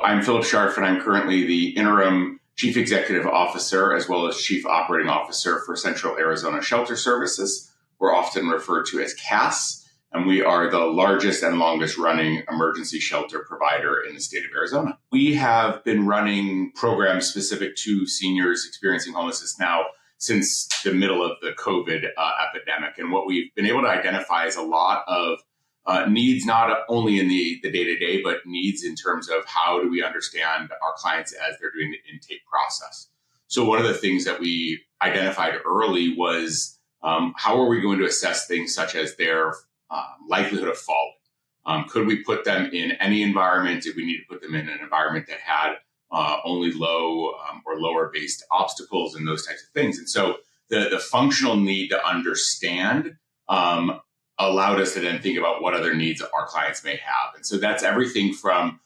I'm Philip Scharf, and I'm currently the interim Chief Executive Officer as well as Chief Operating Officer for Central Arizona Shelter Services. We're often referred to as CAS, and we are the largest and longest running emergency shelter provider in the state of Arizona. We have been running programs specific to seniors experiencing homelessness now since the middle of the COVID epidemic. And what we've been able to identify is a lot of needs, not only in the day-to-day, but needs in terms of how do we understand our clients as they're doing the intake process. So one of the things that we identified early was how are we going to assess things such as their likelihood of falling? Could we put them in any environment? Did we need to put them in an environment that had only low or lower based obstacles and those types of things? And so the functional need to understand allowed us to then think about what other needs our clients may have. And so that's everything from,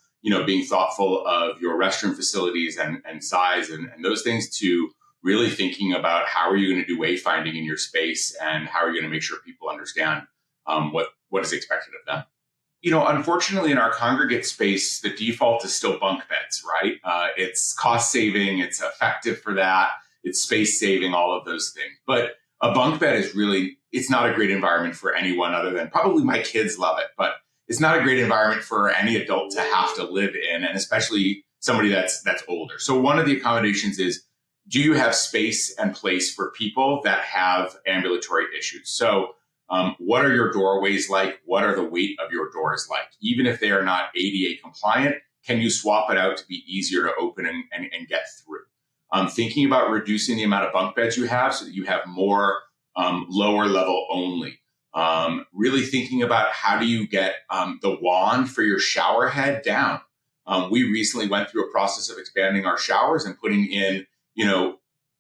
being thoughtful of your restroom facilities and size and those things to really thinking about how are you going to do wayfinding in your space and how are you going to make sure people understand what is expected of them. Unfortunately, in our congregate space, the default is still bunk beds, right? It's cost saving, it's effective for that, it's space saving, all of those things. But a bunk bed is it's not a great environment for anyone other than probably my kids love it, but it's not a great environment for any adult to have to live in, and especially somebody that's older. So one of the accommodations is, do you have space and place for people that have ambulatory issues? So what are your doorways like? What are the weight of your doors like? Even if they are not ADA compliant, can you swap it out to be easier to open and get through? Thinking about reducing the amount of bunk beds you have so that you have more lower level only. Really thinking about how do you get the wand for your shower head down. We recently went through a process of expanding our showers and putting in,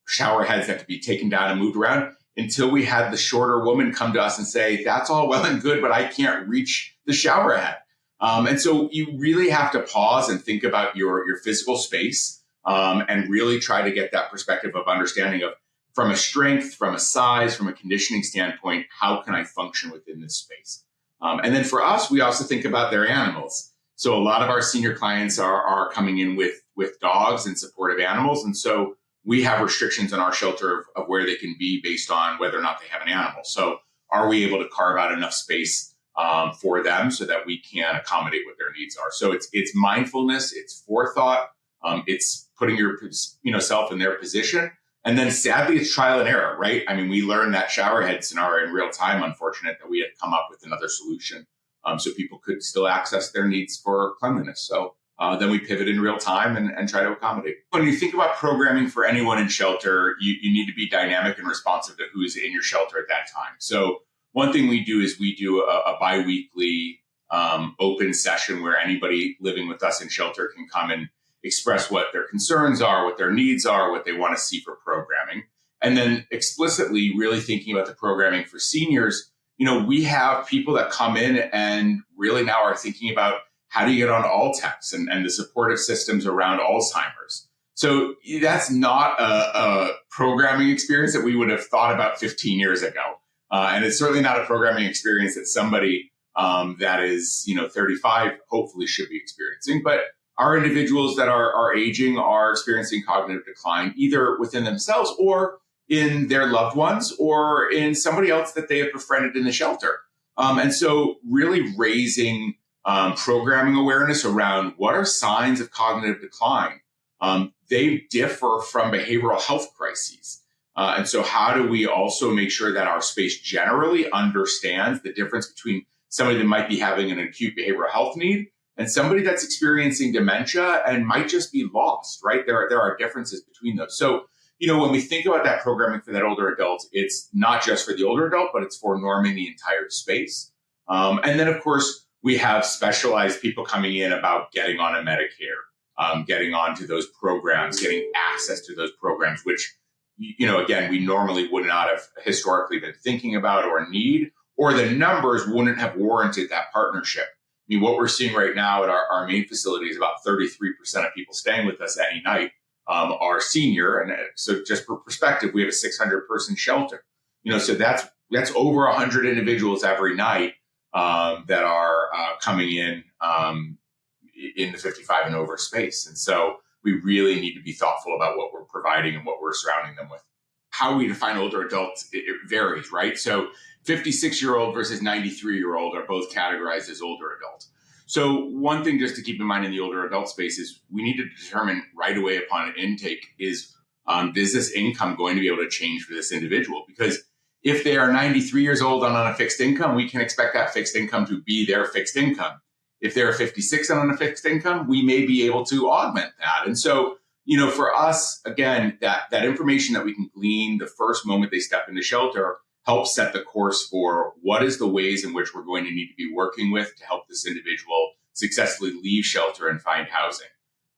shower heads that could be taken down and moved around until we had the shorter woman come to us and say, that's all well and good, but I can't reach the shower head. And so you really have to pause and think about your physical space. And really try to get that perspective of understanding of, from a strength, from a size, from a conditioning standpoint, how can I function within this space? And then for us, we also think about their animals. So a lot of our senior clients are coming in with dogs and supportive animals. And so we have restrictions in our shelter of where they can be based on whether or not they have an animal. So are we able to carve out enough space for them so that we can accommodate what their needs are? So it's mindfulness, it's forethought. It's putting your self in their position. And then sadly, it's trial and error, right? I mean, we learned that shower head scenario in real time, unfortunate that we had come up with another solution so people could still access their needs for cleanliness. So then we pivot in real time and try to accommodate. When you think about programming for anyone in shelter, you need to be dynamic and responsive to who's in your shelter at that time. So one thing we do is we do a biweekly open session where anybody living with us in shelter can come and express what their concerns are, what their needs are, what they want to see for programming. And then explicitly really thinking about the programming for seniors. We have people that come in and really now are thinking about how do you get on All-Tex and the supportive systems around Alzheimer's. So that's not a programming experience that we would have thought about 15 years ago. And it's certainly not a programming experience that somebody that is, 35 hopefully should be experiencing. But our individuals that are aging are experiencing cognitive decline, either within themselves or in their loved ones or in somebody else that they have befriended in the shelter. And so really raising programming awareness around what are signs of cognitive decline. They differ from behavioral health crises. And so how do we also make sure that our space generally understands the difference between somebody that might be having an acute behavioral health need and somebody that's experiencing dementia and might just be lost, right? There are differences between those. So, when we think about that programming for that older adult, it's not just for the older adult, but it's for norming the entire space. And then, of course, we have specialized people coming in about getting on a Medicare, getting onto those programs, getting access to those programs, which, again, we normally would not have historically been thinking about or need, or the numbers wouldn't have warranted that partnership. I mean, what we're seeing right now at our main facility is about 33% of people staying with us any night are senior. And so just for perspective, we have a 600-person shelter. So that's over 100 individuals every night that are coming in, in the 55 and over space. And so we really need to be thoughtful about what we're providing and what we're surrounding them with. How we define older adults, it varies, right? So 56-year-old versus 93-year-old are both categorized as older adult. So one thing just to keep in mind in the older adult space is we need to determine right away upon intake is this income going to be able to change for this individual? Because if they are 93 years old and on a fixed income, we can expect that fixed income to be their fixed income. If they're 56 and on a fixed income, we may be able to augment that. And so, for us, again, that information that we can glean the first moment they step into shelter helps set the course for what is the ways in which we're going to need to be working with to help this individual successfully leave shelter and find housing.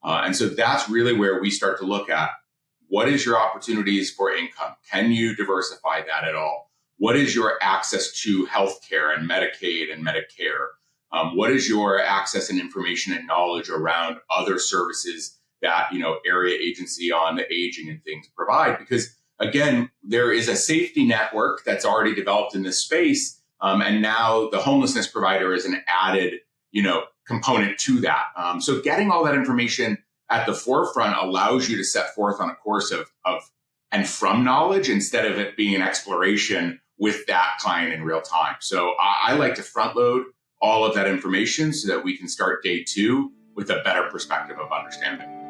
And so that's really where we start to look at what is your opportunities for income? Can you diversify that at all? What is your access to healthcare and Medicaid and Medicare? What is your access and information and knowledge around other services that, area agency on the aging and things provide? Because again, there is a safety network that's already developed in this space. And now the homelessness provider is an added, component to that. So getting all that information at the forefront allows you to set forth on a course of and from knowledge instead of it being an exploration with that client in real time. So I like to front load all of that information so that we can start day two with a better perspective of understanding.